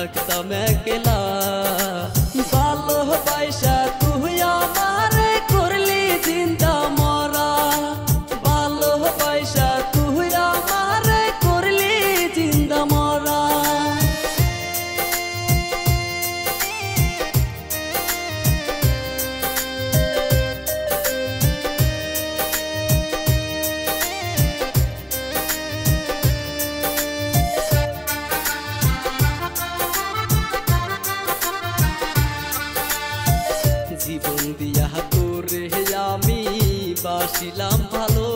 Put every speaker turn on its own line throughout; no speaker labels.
থাকতাম একলা। ভালোবাসা তুই আমারে করলি জিন্দা মরা, ভালোবাসা তুই আমারে করলি জিন্দা মরা। জীবন দিয়া তোরে আমি বাসিলাম ভালো,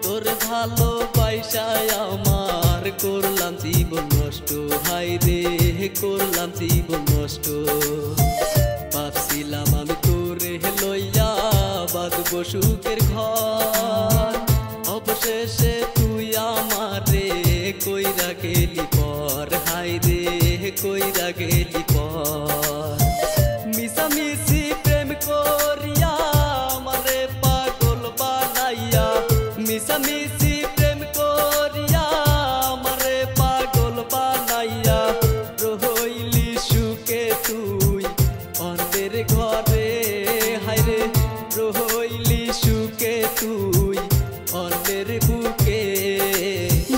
তোর ভালোবাসায় আমার করলাম জীবন নষ্ট। হায় রে করলাম জীবন নষ্ট। ভাবছিলাম আমি তোরে লইয়া বাঁধব সুখের ঘর, অবশেষে তুই আমারে কইরা গেলি পর। হায় রে কইরা গেলি পর। মিশামিশি প্রেম করিয়া আমারে পাগল বানাইয়া, মিশামিশি প্রেম করিয়া আমারে পাগল বানাইয়া। রইলি সুখে তুই অন্যের ঘরে, হায়রে রইলি সুখে তুই অন্যের বুকে।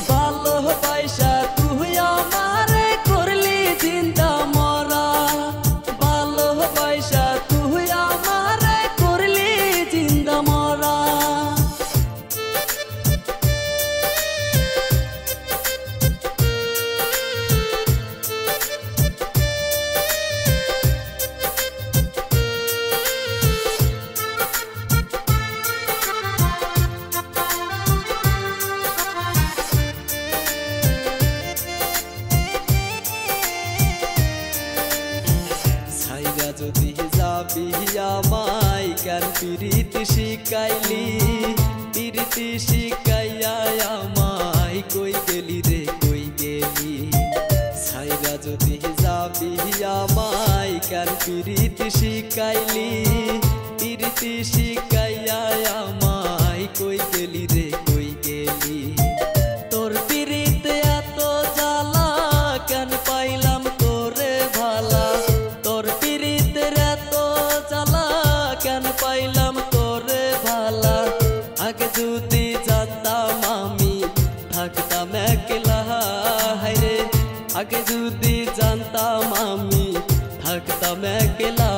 ভালোবাসা তুই আমারে করলি জিন্দা মরা, ভালোবাসা তুই আমারে করলি জিন্দা মরা। ছাইরা যদি যাবি আমায় কেন প্রীতি শিখাইলি, প্রীতি শিখাইয়া আমায় কই গেলি রে কই গেলি। ছাইরা যদি যাবি আমায় কেন প্রীতি শিখাইলি, প্রীতি শিখাইয়া আমায় কই গেলি রে কই গেলি। তোর প্রীতিতে এত জ্বালা কেন পাইলাম তোরে ভালা, তোর প্রীতির এত জ্বালা কেন পাইলাম তোরে ভালা। আগে যদি জানতাম আমি থাকতাম একলা, হায়রে আগে যদি জানতাম আমি থাকতাম একলা।